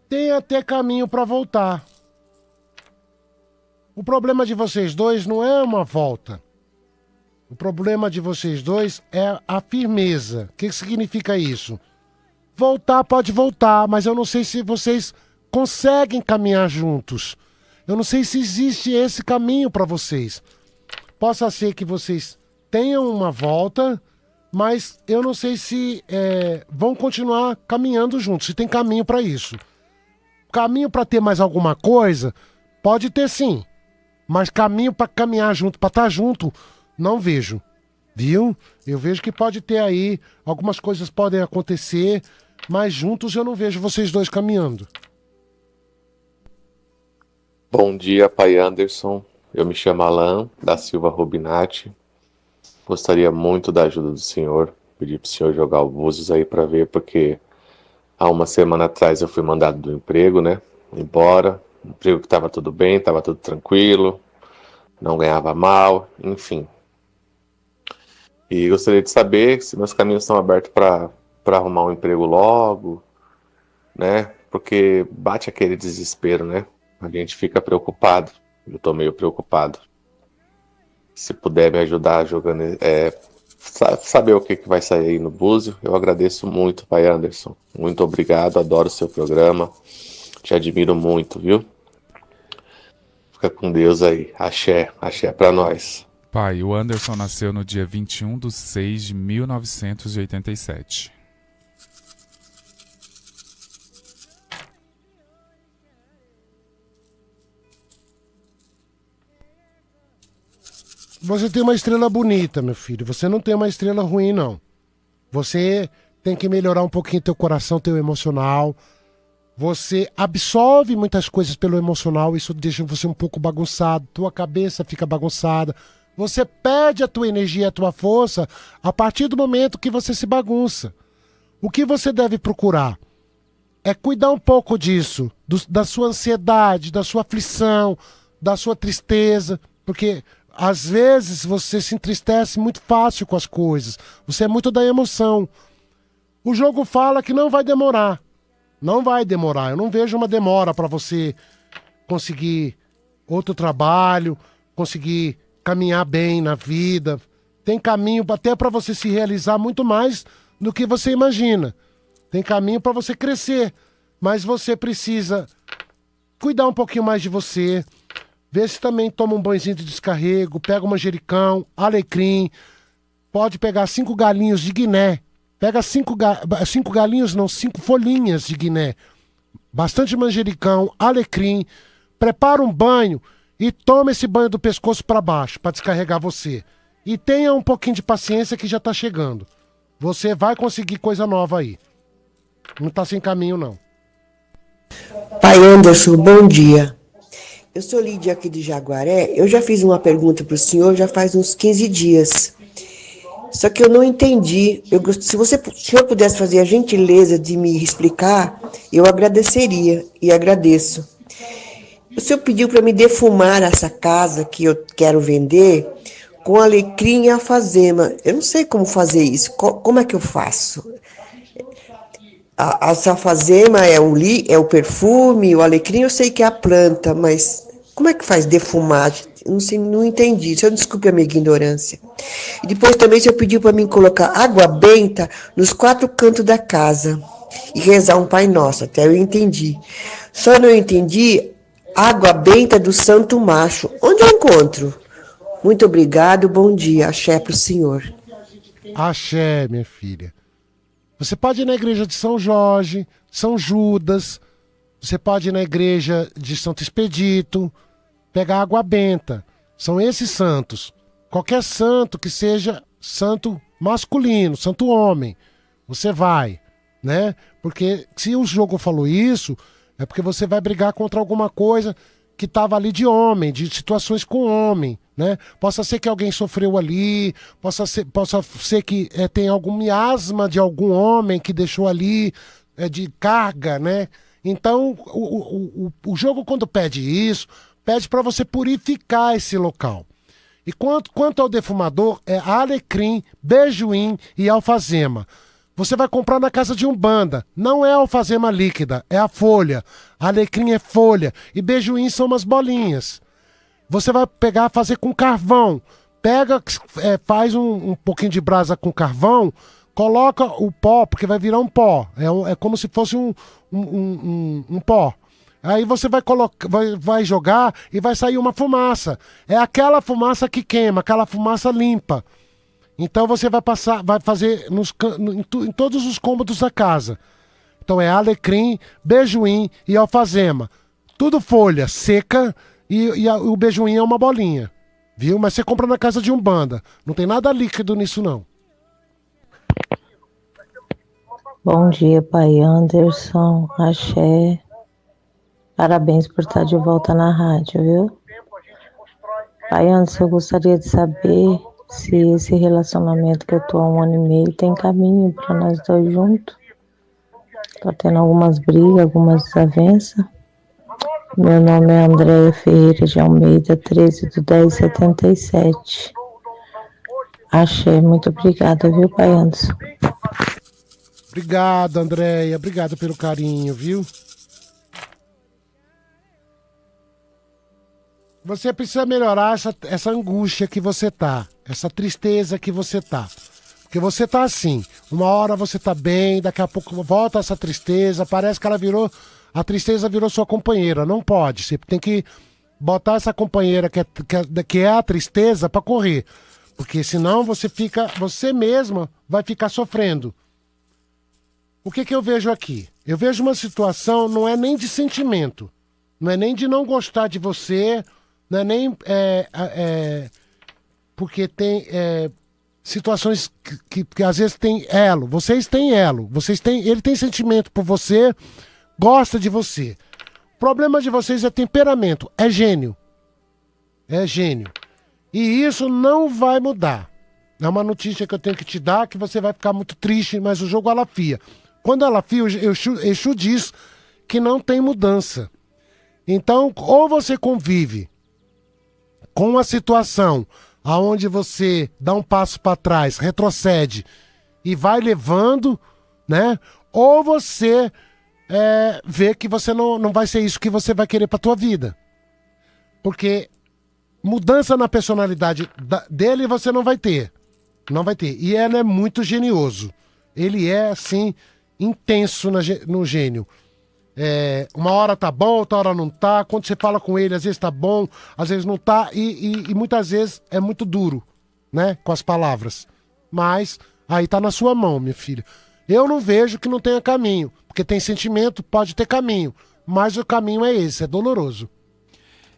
Tem até caminho pra voltar. O problema de vocês dois não é uma volta. O problema de vocês dois é a firmeza. O que significa isso? Voltar pode voltar, mas eu não sei se vocês conseguem caminhar juntos. Eu não sei se existe esse caminho pra vocês. Possa ser que vocês tenham uma volta, mas eu não sei se vão continuar caminhando juntos, se tem caminho pra isso. Caminho para ter mais alguma coisa, pode ter sim. Mas caminho para caminhar junto, para estar junto, não vejo. Viu? Eu vejo que pode ter aí, algumas coisas podem acontecer, mas juntos eu não vejo vocês dois caminhando. Bom dia, pai Anderson. Eu me chamo Alan, da Silva Robinati. Gostaria muito da ajuda do senhor. Pedi para o senhor jogar o Búzios aí para ver, porque há uma semana atrás eu fui mandado do emprego, né? Embora. Emprego que estava tudo bem, estava tudo tranquilo. Não ganhava mal, enfim. E gostaria de saber se meus caminhos estão abertos para arrumar um emprego logo, né? Porque bate aquele desespero, né? A gente fica preocupado. Eu tô meio preocupado. Se puder me ajudar jogando... saber o que vai sair aí no Búzio, eu agradeço muito, pai Anderson. Muito obrigado, adoro o seu programa. Te admiro muito, viu? Fica com Deus aí. Axé, axé pra nós. Pai, o Anderson nasceu no dia 21/6/1987. Você tem uma estrela bonita, meu filho. Você não tem uma estrela ruim, não. Você tem que melhorar um pouquinho teu coração, teu emocional. Você absorve muitas coisas pelo emocional, isso deixa você um pouco bagunçado. Tua cabeça fica bagunçada. Você perde a tua energia, a tua força a partir do momento que você se bagunça. O que você deve procurar é cuidar um pouco disso, da sua ansiedade, da sua aflição, da sua tristeza, porque às vezes você se entristece muito fácil com as coisas. Você é muito da emoção. O jogo fala que não vai demorar. Não vai demorar. Eu não vejo uma demora para você conseguir outro trabalho, conseguir caminhar bem na vida. Tem caminho até para você se realizar muito mais do que você imagina. Tem caminho para você crescer. Mas você precisa cuidar um pouquinho mais de você. Vê se também toma um banhozinho de descarrego, pega um manjericão, alecrim, pode pegar 5 galinhos de Guiné. Pega 5 galinhos, não, 5 folhinhas de Guiné. Bastante manjericão, alecrim, prepara um banho e toma esse banho do pescoço para baixo, para descarregar você. E tenha um pouquinho de paciência que já tá chegando. Você vai conseguir coisa nova aí. Não tá sem caminho, não. Pai Anderson, bom dia. Eu sou Lídia aqui de Jaguaré. Eu já fiz uma pergunta para o senhor já faz uns 15 dias. Só que eu não entendi. Se o senhor pudesse fazer a gentileza de me explicar, eu agradeceria e agradeço. O senhor pediu para me defumar essa casa que eu quero vender com alecrim e alfazema. Eu não sei como fazer isso. Como é que eu faço? A alfazema é o perfume, o alecrim eu sei que é a planta, mas como é que faz defumar? Eu não sei, não entendi. Se eu desculpe a minha ignorância. E depois também o senhor pediu para mim colocar água benta nos 4 cantos da casa e rezar um Pai Nosso. Até eu entendi. Só não entendi água benta do Santo Macho. Onde eu encontro? Muito obrigado, bom dia. Axé pro senhor. Axé, minha filha. Você pode ir na igreja de São Jorge, São Judas, você pode ir na igreja de Santo Expedito, pegar água benta. São esses santos. Qualquer santo que seja santo masculino, santo homem, você vai, né? Porque se o jogo falou isso, é porque você vai brigar contra alguma coisa que estava ali de homem, de situações com homem, né? Possa ser que alguém sofreu ali, possa ser que tem algum miasma de algum homem que deixou ali de carga, né? Então, o jogo quando pede isso, pede para você purificar esse local. E quanto ao defumador, é alecrim, beijoim e alfazema. Você vai comprar na casa de Umbanda. Não é alfazema líquida, é a folha. Alecrim é folha. E beijoim são umas bolinhas. Você vai pegar, fazer com carvão. Pega, faz um pouquinho de brasa com carvão, coloca o pó, porque vai virar um pó. É como se fosse um pó. Aí você vai jogar e vai sair uma fumaça. É aquela fumaça que queima, aquela fumaça limpa. Então você vai fazer em todos os cômodos da casa. Então é alecrim, beijoim e alfazema. Tudo folha seca e o beijoim é uma bolinha. Viu? Mas você compra na casa de Umbanda. Não tem nada líquido nisso, não. Bom dia, Pai Anderson, Axé. Parabéns por estar de volta na rádio, viu? Pai Anderson, eu gostaria de saber se esse relacionamento que eu tô há 1 ano e meio tem caminho para nós dois juntos. Tô tendo algumas brigas, algumas desavenças. Meu nome é Andréia Ferreira de Almeida, 13/10/77. Axé, muito obrigada, viu, Pai Anderson? Obrigado, Andréia. Obrigado pelo carinho, viu? Você precisa melhorar essa angústia que você tá, essa tristeza que você tá. Porque você tá assim, uma hora você tá bem, daqui a pouco volta essa tristeza, parece que a tristeza virou sua companheira. Não pode, você tem que botar essa companheira que é a tristeza pra correr. Porque senão você mesma vai ficar sofrendo. O que eu vejo aqui? Eu vejo uma situação, não é nem de sentimento, não é nem de não gostar de você, não é nem porque tem situações que às vezes tem elo. Vocês têm elo, ele tem sentimento por você, gosta de você. O problema de vocês é temperamento, é gênio. É gênio. E isso não vai mudar. É uma notícia que eu tenho que te dar que você vai ficar muito triste, mas o jogo ela fia. Quando ela fia, Exu diz que não tem mudança. Então, ou você convive com a situação aonde você dá um passo para trás, retrocede e vai levando, né? Ou você vê que você não vai ser isso que você vai querer para tua vida. Porque mudança na personalidade dele você não vai ter. Não vai ter. E ele é muito genioso. Ele é, assim, intenso no gênio. Uma hora tá bom, outra hora não tá. Quando você fala com ele, às vezes tá bom, às vezes não tá. E muitas vezes é muito duro, né? Com as palavras. Mas aí tá na sua mão, minha filha. Eu não vejo que não tenha caminho. Porque tem sentimento, pode ter caminho. Mas o caminho é esse, é doloroso.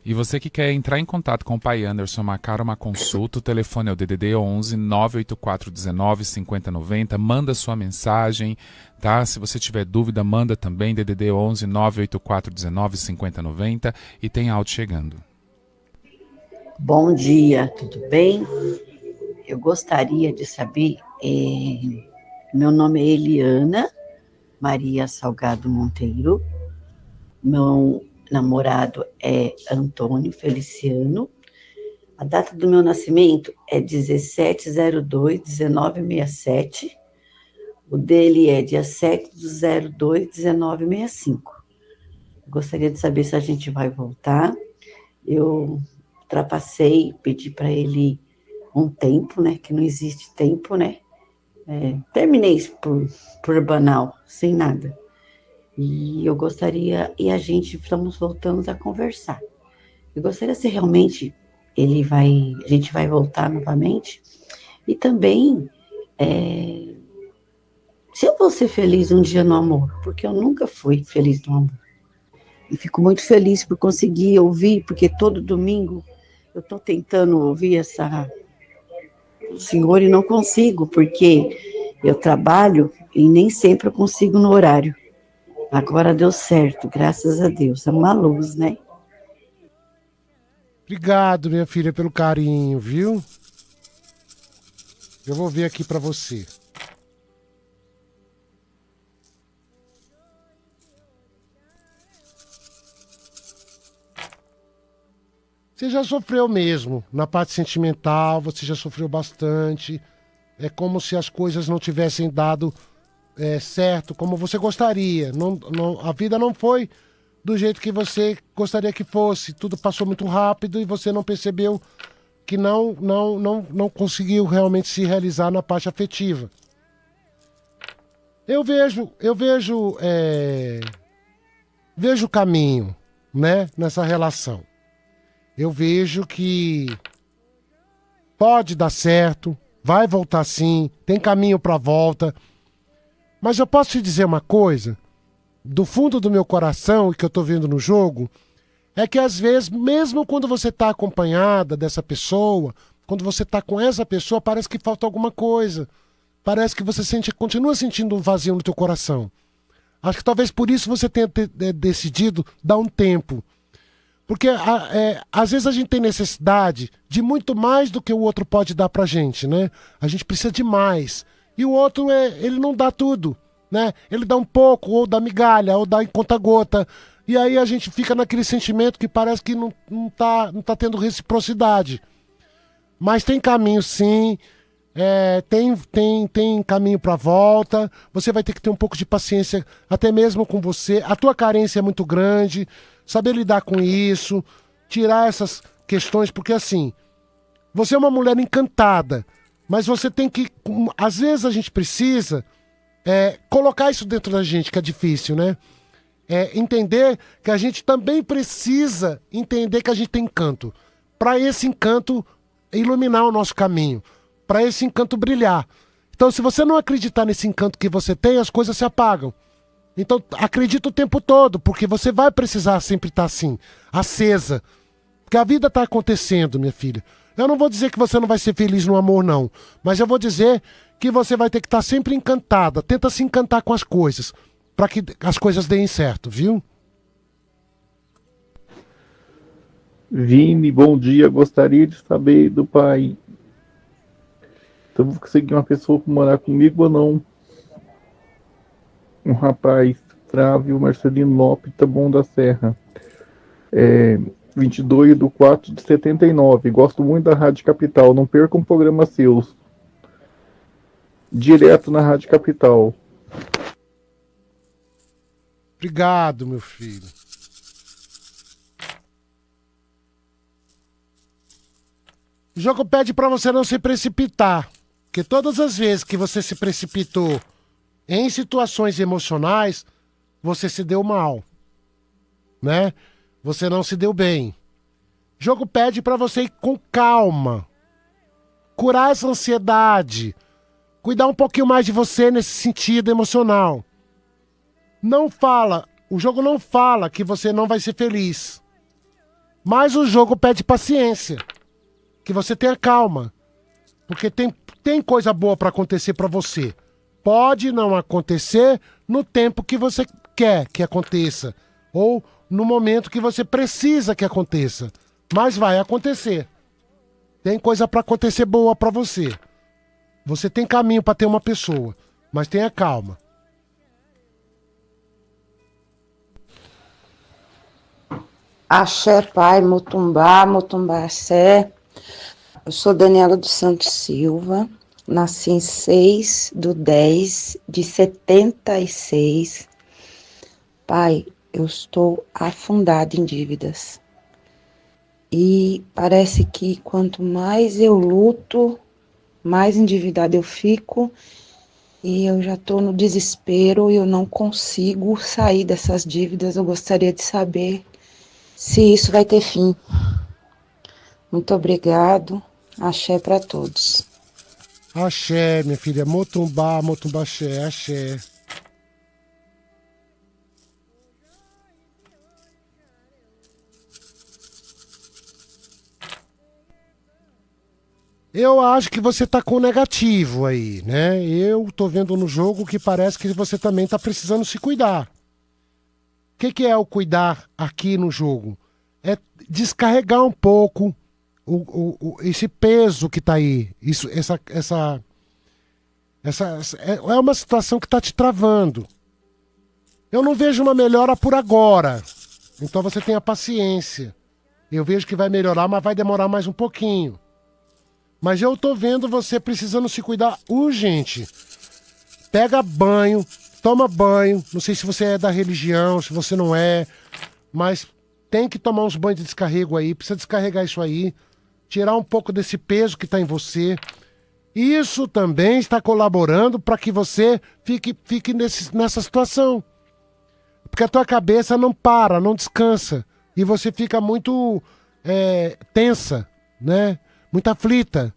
E você que quer entrar em contato com o pai Anderson, marcar uma consulta, o telefone é o DDD 11 984 19 50 90. Manda sua mensagem, tá? Se você tiver dúvida, manda também DDD 11 984 19 50 90 e tem áudio chegando. Bom dia, tudo bem? Eu gostaria de saber, meu nome é Eliana Maria Salgado Monteiro, meu namorado é Antônio Feliciano, a data do meu nascimento é 17/02/1967, o dele é dia 7/02/1965. Gostaria de saber se a gente vai voltar. Eu ultrapassei, pedi para ele um tempo, né, que não existe tempo, né, terminei isso por banal, sem nada, e eu gostaria, e a gente voltamos a conversar, eu gostaria se realmente a gente vai voltar novamente, e também, se eu vou ser feliz um dia no amor, porque eu nunca fui feliz no amor, e fico muito feliz por conseguir ouvir, porque todo domingo eu estou tentando ouvir o senhor e não consigo, porque eu trabalho e nem sempre eu consigo no horário. Agora deu certo, graças a Deus. É uma luz, né? Obrigado, minha filha, pelo carinho, viu? Eu vou ver aqui pra você. Você já sofreu mesmo, na parte sentimental, você já sofreu bastante. É como se as coisas não tivessem dado certo, como você gostaria. A vida não foi do jeito que você gostaria que fosse. Tudo passou muito rápido e você não percebeu que não conseguiu realmente se realizar na parte afetiva. Eu vejo caminho, né, nessa relação. Eu vejo que pode dar certo, vai voltar sim, tem caminho para volta. Mas eu posso te dizer uma coisa, do fundo do meu coração, e que eu tô vendo no jogo, é que às vezes, mesmo quando você tá acompanhada dessa pessoa, quando você tá com essa pessoa, parece que falta alguma coisa. Parece que você continua sentindo um vazio no teu coração. Acho que talvez por isso você tenha decidido dar um tempo. Porque às vezes a gente tem necessidade de muito mais do que o outro pode dar pra gente, né? A gente precisa de mais. E o outro, ele não dá tudo, né? Ele dá um pouco, ou dá migalha, ou dá em conta-gota. E aí a gente fica naquele sentimento que parece que não tá tendo reciprocidade. Mas tem caminho sim, tem caminho pra volta. Você vai ter que ter um pouco de paciência, até mesmo com você. A tua carência é muito grande. Saber lidar com isso, tirar essas questões, porque assim, você é uma mulher encantada, mas você tem que, às vezes a gente precisa colocar isso dentro da gente, que é difícil, né? Entender que a gente também precisa entender que a gente tem encanto, para esse encanto iluminar o nosso caminho, para esse encanto brilhar. Então, se você não acreditar nesse encanto que você tem, as coisas se apagam. Então, acredita o tempo todo, porque você vai precisar sempre estar assim, acesa. Porque a vida está acontecendo, minha filha. Eu não vou dizer que você não vai ser feliz no amor, não. Mas eu vou dizer que você vai ter que estar sempre encantada. Tenta se encantar com as coisas, para que as coisas deem certo, viu? Vini, bom dia. Gostaria de saber do pai. Então, vou conseguir uma pessoa para morar comigo ou não? Um rapaz, Flávio Marcelino Lopes, Taboão da Serra. 22/4/79. Gosto muito da Rádio Capital. Não perca um programa seu. Direto na Rádio Capital. Obrigado, meu filho. O jogo pede pra você não se precipitar. Porque todas as vezes que você se precipitou em situações emocionais, você se deu mal, né? Você não se deu bem. O jogo pede pra você ir com calma, curar essa ansiedade, cuidar um pouquinho mais de você nesse sentido emocional. O jogo não fala que você não vai ser feliz. Mas o jogo pede paciência. Que você tenha calma. Porque tem coisa boa pra acontecer pra você. Pode não acontecer no tempo que você quer que aconteça. Ou no momento que você precisa que aconteça. Mas vai acontecer. Tem coisa pra acontecer boa pra você. Você tem caminho pra ter uma pessoa. Mas tenha calma. Axé, pai, Mutumbá, Mutumbá, axé. Eu sou Daniela dos Santos Silva, nasci em 6/10/76. Pai, eu estou afundada em dívidas. E parece que quanto mais eu luto, mais endividada eu fico. E eu já estou no desespero e eu não consigo sair dessas dívidas. Eu gostaria de saber se isso vai ter fim. Muito obrigado. Axé para todos. Axé, minha filha. Motumbá, Motumbá, axé, axé. Eu acho que você tá com negativo aí, né? Eu tô vendo no jogo que parece que você também tá precisando se cuidar. O que é o cuidar aqui no jogo? É descarregar um pouco esse peso que tá aí. É uma situação que tá te travando. Eu não vejo uma melhora por agora. Então você tenha paciência. Eu vejo que vai melhorar, mas vai demorar mais um pouquinho. Mas eu tô vendo você precisando se cuidar urgente. Pega banho, toma banho. Não sei se você é da religião, se você não é. Mas tem que tomar uns banhos de descarrego aí. Precisa descarregar isso aí. Tirar um pouco desse peso que tá em você. Isso também está colaborando para que você fique nessa situação. Porque a tua cabeça não para, não descansa. E você fica muito tensa, né? Muito aflita.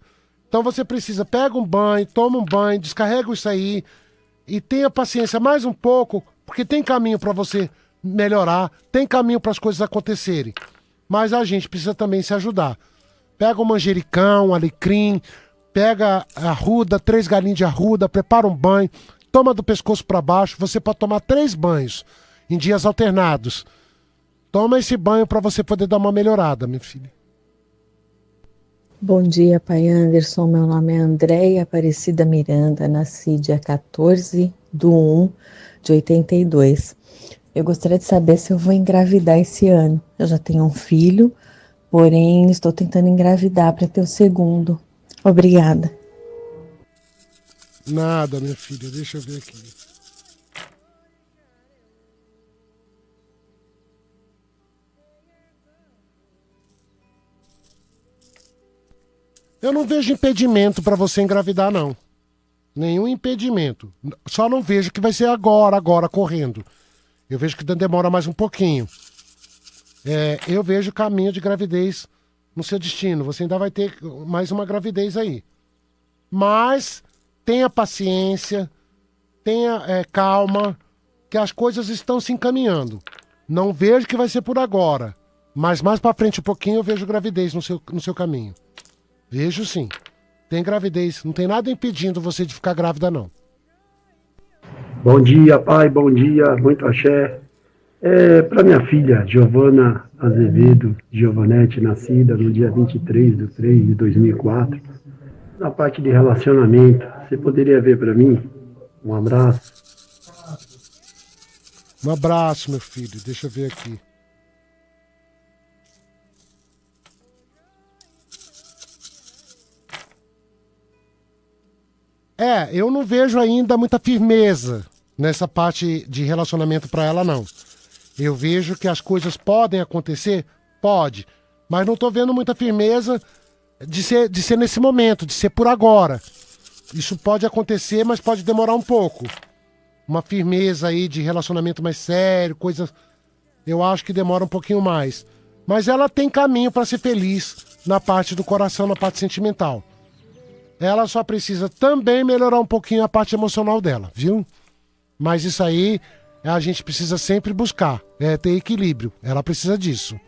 Então você precisa, pega um banho, toma um banho, descarrega isso aí e tenha paciência mais um pouco, porque tem caminho para você melhorar, tem caminho para as coisas acontecerem. Mas a gente precisa também se ajudar. Pega um manjericão, um alecrim, pega a arruda, 3 galinhas de arruda, prepara um banho, toma do pescoço para baixo. Você pode tomar 3 banhos em dias alternados. Toma esse banho para você poder dar uma melhorada, minha filha. Bom dia, pai Anderson. Meu nome é Andréia Aparecida Miranda, nasci dia 14/1/82. Eu gostaria de saber se eu vou engravidar esse ano. Eu já tenho um filho, porém estou tentando engravidar para ter o segundo. Obrigada. Nada, minha filha. Deixa eu ver aqui. Eu não vejo impedimento para você engravidar, não. Nenhum impedimento. Só não vejo que vai ser agora, correndo. Eu vejo que demora mais um pouquinho. Eu vejo caminho de gravidez no seu destino. Você ainda vai ter mais uma gravidez aí. Mas tenha paciência, tenha calma, que as coisas estão se encaminhando. Não vejo que vai ser por agora. Mas mais para frente um pouquinho eu vejo gravidez no seu caminho. Vejo sim. Tem gravidez. Não tem nada impedindo você de ficar grávida, não. Bom dia, pai. Bom dia. Muito axé. Para minha filha, Giovana Azevedo Giovanetti, nascida no dia 23/3/2004. Na parte de relacionamento, você poderia ver para mim? Um abraço. Um abraço, meu filho. Deixa eu ver aqui. Eu não vejo ainda muita firmeza nessa parte de relacionamento pra ela, não. Eu vejo que as coisas podem acontecer? Pode. Mas não tô vendo muita firmeza de ser nesse momento, de ser por agora. Isso pode acontecer, mas pode demorar um pouco. Uma firmeza aí de relacionamento mais sério, coisa... Eu acho que demora um pouquinho mais. Mas ela tem caminho pra ser feliz na parte do coração, na parte sentimental. Ela só precisa também melhorar um pouquinho a parte emocional dela, viu? Mas isso aí a gente precisa sempre buscar, ter equilíbrio. Ela precisa disso.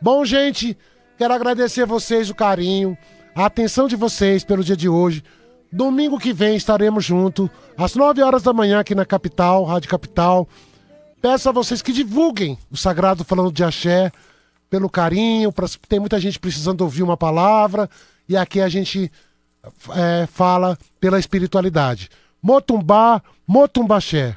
Bom, gente, quero agradecer a vocês o carinho, a atenção de vocês pelo dia de hoje. Domingo que vem estaremos juntos, às 9 horas da manhã aqui na Capital, Rádio Capital. Peço a vocês que divulguem o Sagrado Falando de Axé, pelo carinho, tem muita gente precisando ouvir uma palavra, e aqui a gente fala pela espiritualidade. Motumbá, Motumbaxé.